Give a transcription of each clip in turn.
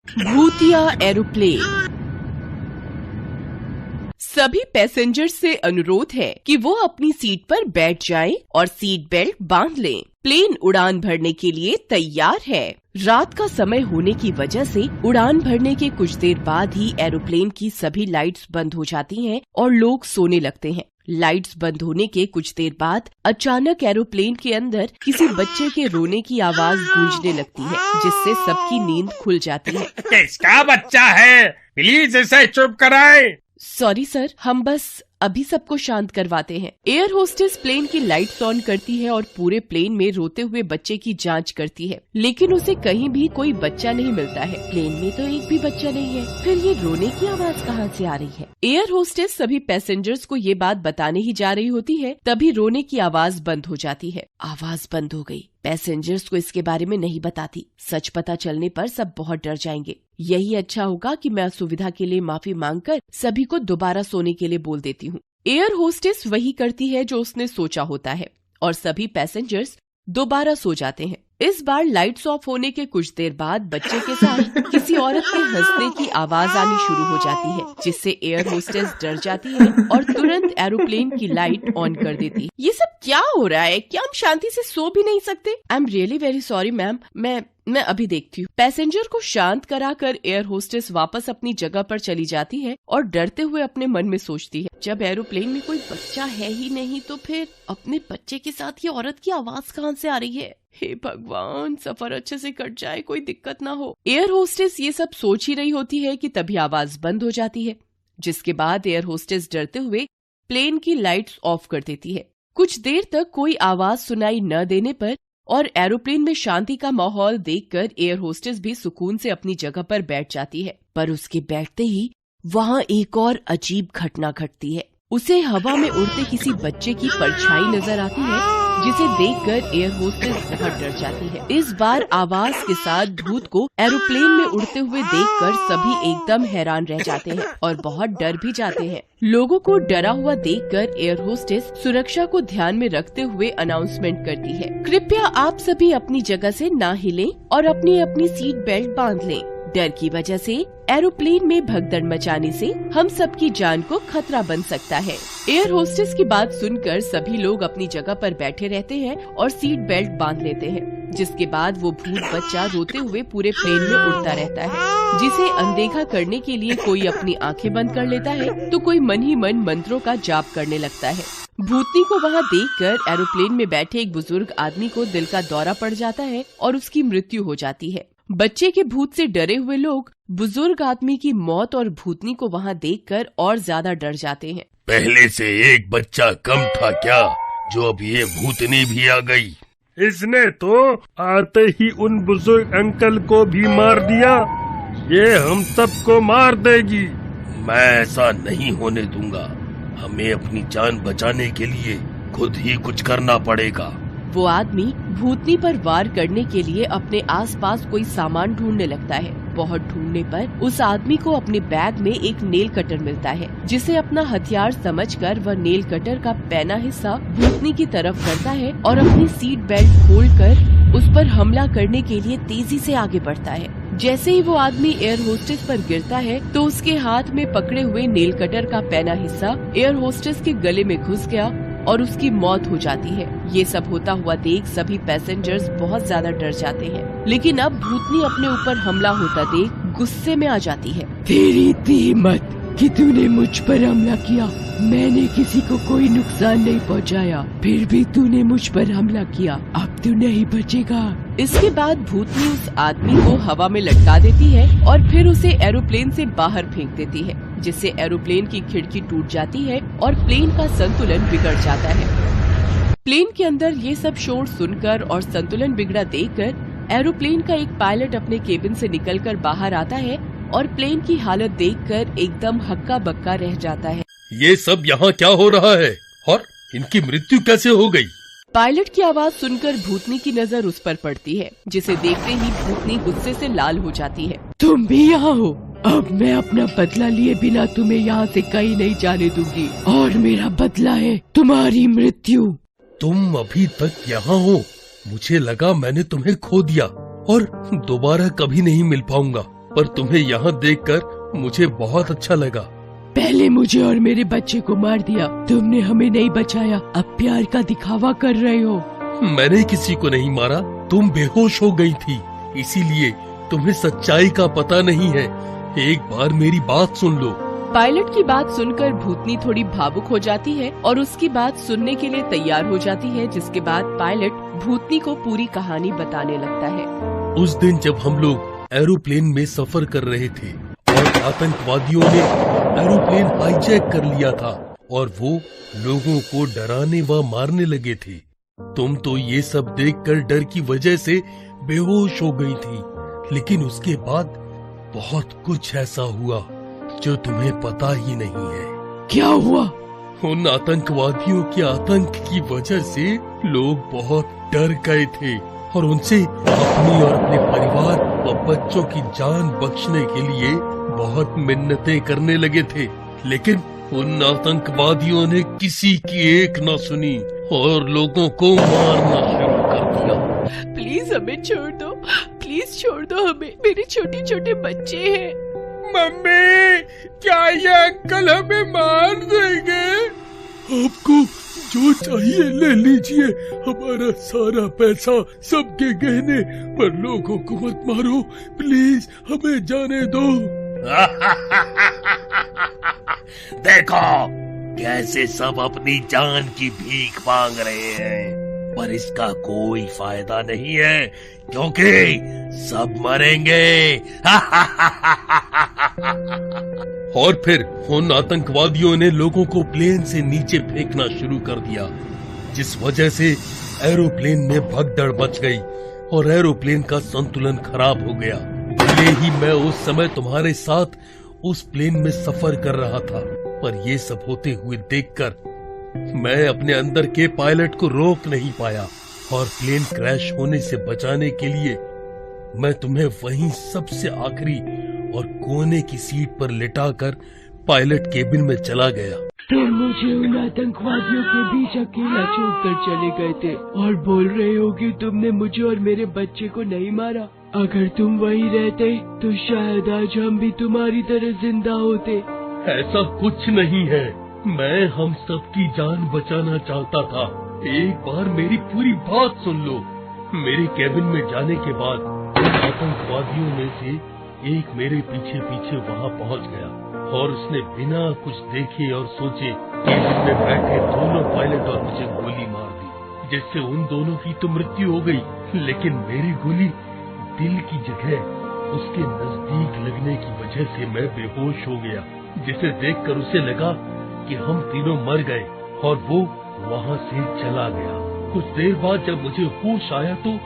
भूतिया एरोप्लेन। सभी पैसेंजर से अनुरोध है कि वो अपनी सीट पर बैठ जाएं और सीट बेल्ट बांध लें। प्लेन उड़ान भरने के लिए तैयार है। रात का समय होने की वजह से उड़ान भरने के कुछ देर बाद ही एरोप्लेन की सभी लाइट्स बंद हो जाती हैं और लोग सोने लगते हैं। लाइट्स बंद होने के कुछ देर बाद अचानक एरोप्लेन के अंदर किसी बच्चे के रोने की आवाज गूंजने लगती है, जिससे सबकी नींद खुल जाती है। किसका बच्चा है? प्लीज इसे चुप कराएं। सॉरी सर, हम बस अभी सबको शांत करवाते हैं। एयर होस्टेस प्लेन की लाइट्स ऑन करती है और पूरे प्लेन में रोते हुए बच्चे की जांच करती है, लेकिन उसे कहीं भी कोई बच्चा नहीं मिलता है। प्लेन में तो एक भी बच्चा नहीं है, फिर ये रोने की आवाज कहाँ से आ रही है? एयर होस्टेस सभी पैसेंजर्स को ये बात बताने ही जा रही होती है, तभी रोने की आवाज बंद हो जाती है। आवाज बंद हो गई। पैसेंजर्स को इसके बारे में नहीं बताती। सच पता चलने पर सब बहुत डर जाएंगे। यही अच्छा होगा कि मैं असुविधा के लिए माफी मांगकर सभी को दोबारा सोने के लिए बोल देती हूँ। एयर होस्टेस वही करती है जो उसने सोचा होता है और सभी पैसेंजर्स दोबारा सो जाते हैं। इस बार लाइट्स ऑफ होने के कुछ देर बाद बच्चे के साथ किसी औरत के हंसने की आवाज आनी शुरू हो जाती है, जिससे एयर होस्टेस डर जाती है और तुरंत एरोप्लेन की लाइट ऑन कर देती है। ये सब क्या हो रहा है? क्या हम शांति से सो भी नहीं सकते? I am really very sorry ma'am, मैं अभी देखती हूँ। पैसेंजर को शांत कराकर एयर होस्टेस वापस अपनी जगह पर चली जाती है और डरते हुए अपने मन में सोचती है, जब एरोप्लेन में कोई बच्चा है ही नहीं तो फिर अपने बच्चे के साथ ये औरत की आवाज कहाँ से आ रही है? हे भगवान, सफर अच्छे से कट जाए, कोई दिक्कत ना हो। एयर होस्टेस ये सब सोच ही रही होती है कि तभी आवाज बंद हो जाती है, जिसके बाद एयर होस्टेस डरते हुए प्लेन की लाइट्स ऑफ कर देती है। कुछ देर तक कोई आवाज सुनाई न देने पर और एरोप्लेन में शांति का माहौल देखकर एयर होस्टेस भी सुकून से अपनी जगह पर बैठ जाती है। पर उसके बैठते ही वहाँ एक और अजीब घटना घटती है। उसे हवा में उड़ते किसी बच्चे की परछाई नजर आती है, जिसे देखकर एयर होस्टेस बहुत डर जाती है। इस बार आवाज के साथ भूत को एरोप्लेन में उड़ते हुए देखकर सभी एकदम हैरान रह जाते हैं और बहुत डर भी जाते हैं। लोगों को डरा हुआ देखकर एयर होस्टेस सुरक्षा को ध्यान में रखते हुए अनाउंसमेंट करती है, कृपया आप सभी अपनी जगह से ना हिलें और अपनी अपनी सीट बेल्ट बांध लें। डर की वजह से एरोप्लेन में भगदड़ मचाने से हम सबकी जान को खतरा बन सकता है। एयर होस्टेस की बात सुनकर सभी लोग अपनी जगह पर बैठे रहते हैं और सीट बेल्ट बांध लेते हैं, जिसके बाद वो भूत बच्चा रोते हुए पूरे प्लेन में उड़ता रहता है, जिसे अनदेखा करने के लिए कोई अपनी आंखें बंद कर लेता है तो कोई मन ही मन मंत्रों का जाप करने लगता है। भूतनी को वहाँ देखकर एरोप्लेन में बैठे एक बुजुर्ग आदमी को दिल का दौरा पड़ जाता है और उसकी मृत्यु हो जाती है। बच्चे के भूत से डरे हुए लोग बुजुर्ग आदमी की मौत और भूतनी को वहाँ देखकर और ज्यादा डर जाते हैं। पहले से एक बच्चा कम था क्या, जो अब ये भूतनी भी आ गई? इसने तो आते ही उन बुजुर्ग अंकल को भी मार दिया। ये हम सबको मार देगी। मैं ऐसा नहीं होने दूंगा। हमें अपनी जान बचाने के लिए खुद ही कुछ करना पड़ेगा। वो आदमी भूतनी पर वार करने के लिए अपने आसपास कोई सामान ढूंढने लगता है। बहुत ढूंढने पर उस आदमी को अपने बैग में एक नेल कटर मिलता है, जिसे अपना हथियार समझकर वह नेल कटर का पैना हिस्सा भूतनी की तरफ करता है और अपनी सीट बेल्ट खोलकर उस पर हमला करने के लिए तेजी से आगे बढ़ता है। जैसे ही वो आदमी एयर होस्टेस पर गिरता है तो उसके हाथ में पकड़े हुए नेल कटर का पैना हिस्सा एयर होस्टेस के गले में घुस गया और उसकी मौत हो जाती है। ये सब होता हुआ देख सभी पैसेंजर्स बहुत ज्यादा डर जाते हैं, लेकिन अब भूतनी अपने ऊपर हमला होता देख गुस्से में आ जाती है। तेरी थी हिम्मत कि तूने मुझ पर हमला किया। मैंने किसी को कोई नुकसान नहीं पहुंचाया, फिर भी तूने मुझ पर हमला किया। अब तू नहीं बचेगा। इसके बाद भूतनी उस आदमी को हवा में लटका देती है और फिर उसे एरोप्लेन से बाहर फेंक देती है, जिससे एरोप्लेन की खिड़की टूट जाती है और प्लेन का संतुलन बिगड़ जाता है। प्लेन के अंदर ये सब शोर सुनकर और संतुलन बिगड़ा देखकर एरोप्लेन का एक पायलट अपने केबिन से निकलकर बाहर आता है और प्लेन की हालत देखकर एकदम हक्का बक्का रह जाता है। ये सब यहाँ क्या हो रहा है और इनकी मृत्यु कैसे हो गई? पायलट की आवाज सुनकर भूतनी की नजर उस पर पड़ती है, जिसे देखते ही भूतनी गुस्से से लाल हो जाती है। तुम भी यहाँ हो? अब मैं अपना बदला लिए बिना तुम्हें यहाँ से कहीं नहीं जाने दूंगी, और मेरा बदला है तुम्हारी मृत्यु। तुम अभी तक यहाँ हो? मुझे लगा मैंने तुम्हें खो दिया और दोबारा कभी नहीं मिल पाऊंगा। पर तुम्हें यहाँ देखकर मुझे बहुत अच्छा लगा। पहले मुझे और मेरे बच्चे को मार दिया, तुमने हमें नहीं बचाया, अब प्यार का दिखावा कर रहे हो। मैंने किसी को नहीं मारा, तुम बेहोश हो गई थी, इसीलिए तुम्हें सच्चाई का पता नहीं है। एक बार मेरी बात सुन लो। पायलट की बात सुनकर भूतनी थोड़ी भावुक हो जाती है और उसकी बात सुनने के लिए तैयार हो जाती है, जिसके बाद पायलट भूतनी को पूरी कहानी बताने लगता है। उस दिन जब हम लोग एरोप्लेन में सफर कर रहे थे और आतंकवादियों ने एरोप्लेन हाईजैक कर लिया था और वो लोगों को डराने व मारने लगे थे। तुम तो ये सब देखकर डर की वजह से बेहोश हो गई थी, लेकिन उसके बाद बहुत कुछ ऐसा हुआ जो तुम्हें पता ही नहीं है। क्या हुआ? उन आतंकवादियों के आतंक की वजह से लोग बहुत डर गए थे और उनसे अपनी और अपने परिवार व बच्चों की जान बख्शने के लिए बहुत मिन्नतें करने लगे थे, लेकिन उन आतंकवादियों ने किसी की एक न सुनी और लोगों को मारना शुरू कर दिया। प्लीज हमें छोड़ दो, प्लीज छोड़ दो हमें, मेरे छोटे छोटे बच्चे हैं। मम्मी, क्या ये अंकल हमें मार देंगे? आपको जो चाहिए ले लीजिए, हमारा सारा पैसा, सबके गहने, पर लोगों को मत मारो, प्लीज हमें जाने दो। देखो कैसे सब अपनी जान की भीख मांग रहे हैं, पर इसका कोई फायदा नहीं है क्योंकि सब मरेंगे। और फिर उन आतंकवादियों ने लोगों को प्लेन से नीचे फेंकना शुरू कर दिया, जिस वजह से एरोप्लेन में भगदड़ मच गई और एरोप्लेन का संतुलन खराब हो गया। भले ही मैं उस समय तुम्हारे साथ उस प्लेन में सफर कर रहा था, पर ये सब होते हुए देखकर मैं अपने अंदर के पायलट को रोक नहीं पाया और प्लेन क्रैश होने से बचाने के लिए मैं तुम्हें वहीं सबसे आखिरी और कोने की सीट पर लिटाकर पायलट केबिन में चला गया। तुम मुझे उन आतंकवादियों के बीच अकेला छोड़कर चले गए थे और बोल रहे हो कि तुमने मुझे और मेरे बच्चे को नहीं मारा। अगर तुम वहीं रहते तो शायद आज हम भी तुम्हारी तरह जिंदा होते। ऐसा कुछ नहीं है, मैं हम सबकी जान बचाना चाहता था। एक बार मेरी पूरी बात सुन लो। मेरे केबिन में जाने के बाद आतंकवादियों में से एक मेरे पीछे पीछे वहाँ पहुँच गया और उसने बिना कुछ देखे और सोचे केबिन में बैठे दोनों पायलट और मुझे गोली मार दी, जिससे उन दोनों की तो मृत्यु हो गई, लेकिन मेरी गोली दिल की जगह उसके नजदीक लगने की वजह से मैं बेहोश हो गया, जिसे देखकर उसे लगा कि हम तीनों मर गए और वो वहाँ से चला गया। कुछ देर बाद जब मुझे होश आया तो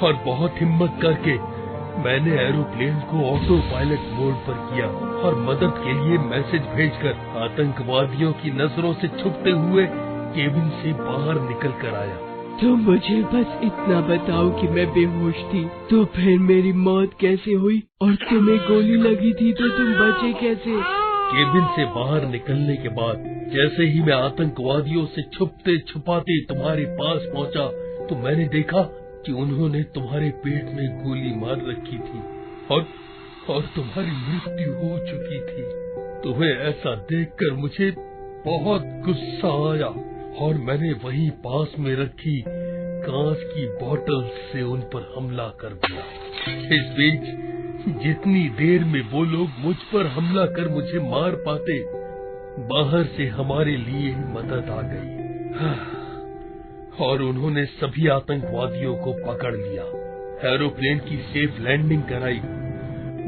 और बहुत हिम्मत करके मैंने एरोप्लेन को ऑटो पायलट मोड पर किया और मदद के लिए मैसेज भेजकर आतंकवादियों की नजरों से छुपते हुए केबिन से बाहर निकल कर आया। तुम मुझे बस इतना बताओ कि मैं बेहोश थी, तो फिर मेरी मौत कैसे हुई और तुम्हें गोली लगी थी तो तुम बचे कैसे? केबिन से बाहर निकलने के बाद जैसे ही मैं आतंकवादियों से छुपते छुपाते तुम्हारे पास पहुंचा तो मैंने देखा कि उन्होंने तुम्हारे पेट में गोली मार रखी थी और तुम्हारी मृत्यु हो चुकी थी। तुम्हें ऐसा देखकर मुझे बहुत गुस्सा आया और मैंने वहीं पास में रखी कांच की बोतल से उन पर हमला कर दिया। इस बीच जितनी देर में वो लोग मुझ पर हमला कर मुझे मार पाते, बाहर से हमारे लिए मदद आ गई और उन्होंने सभी आतंकवादियों को पकड़ लिया। एरोप्लेन की सेफ लैंडिंग कराई।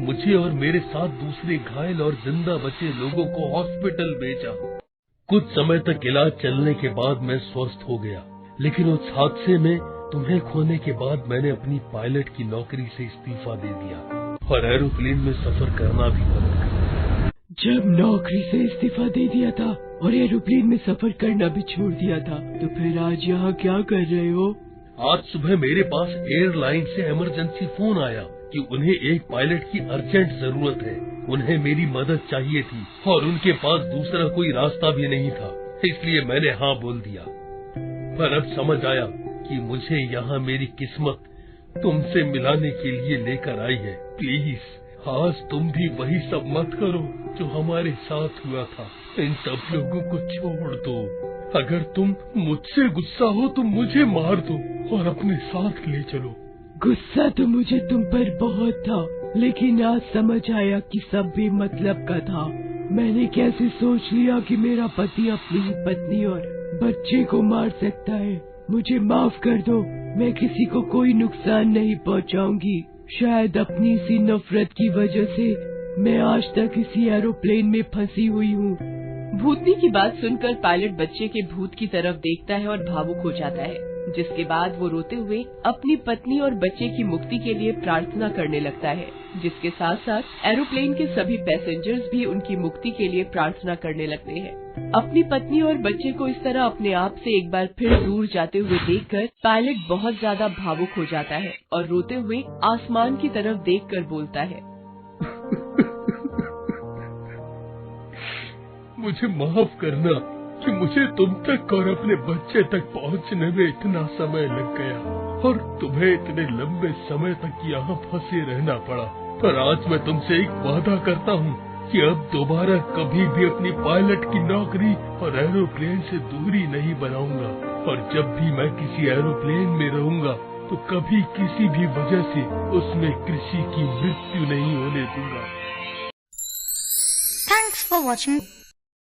मुझे और मेरे साथ दूसरे घायल और जिंदा बचे लोगों को हॉस्पिटल भेजा। कुछ समय तक इलाज चलने के बाद मैं स्वस्थ हो गया, लेकिन उस हादसे में तुम्हें खोने के बाद मैंने अपनी पायलट की नौकरी से इस्तीफा दे दिया और एरोप्लेन में सफर करना भी बंद कर दिया। जब नौकरी से इस्तीफा दे दिया था और एरोप्लेन में सफर करना भी छोड़ दिया था, तो फिर आज यहाँ क्या कर रहे हो? आज सुबह मेरे पास एयरलाइन से इमरजेंसी फोन आया कि उन्हें एक पायलट की अर्जेंट जरूरत है। उन्हें मेरी मदद चाहिए थी और उनके पास दूसरा कोई रास्ता भी नहीं था, इसलिए मैंने हाँ बोल दिया। पर अब समझ आया कि मुझे यहाँ मेरी किस्मत तुमसे मिलाने के लिए लेकर आई है। प्लीज आज तुम भी वही सब मत करो जो हमारे साथ हुआ था। इन सब लोगों को छोड़ दो। अगर तुम मुझसे गुस्सा हो तो मुझे मार दो और अपने साथ ले चलो। गुस्सा तो मुझे तुम पर बहुत था, लेकिन आज समझ आया कि सब भी मतलब का था। मैंने कैसे सोच लिया कि मेरा पति अपनी ही पत्नी और बच्चे को मार सकता है। मुझे माफ कर दो, मैं किसी को कोई नुकसान नहीं पहुंचाऊंगी। शायद अपनी सी नफरत की वजह से मैं आज तक इसी एरोप्लेन में फंसी हुई हूँ। भूतनी की बात सुनकर पायलट बच्चे के भूत की तरफ देखता है और भावुक हो जाता है, जिसके बाद वो रोते हुए अपनी पत्नी और बच्चे की मुक्ति के लिए प्रार्थना करने लगता है, जिसके साथ साथ एरोप्लेन के सभी पैसेंजर्स भी उनकी मुक्ति के लिए प्रार्थना करने लगते हैं। अपनी पत्नी और बच्चे को इस तरह अपने आप से एक बार फिर दूर जाते हुए देखकर पायलट बहुत ज्यादा भावुक हो जाता है और रोते हुए आसमान की तरफ देखकर बोलता है, मुझे माफ करना कि मुझे तुम तक और अपने बच्चे तक पहुंचने में इतना समय लग गया और तुम्हें इतने लंबे समय तक यहाँ फंसे रहना पड़ा। पर आज मैं तुमसे एक वादा करता हूँ कि अब दोबारा कभी भी अपनी पायलट की नौकरी और एरोप्लेन से दूरी नहीं बनाऊंगा। और जब भी मैं किसी एरोप्लेन में रहूंगा तो कभी किसी भी वजह से उसमें किसी की मृत्यु नहीं होने दूंगा। Thanks for watching.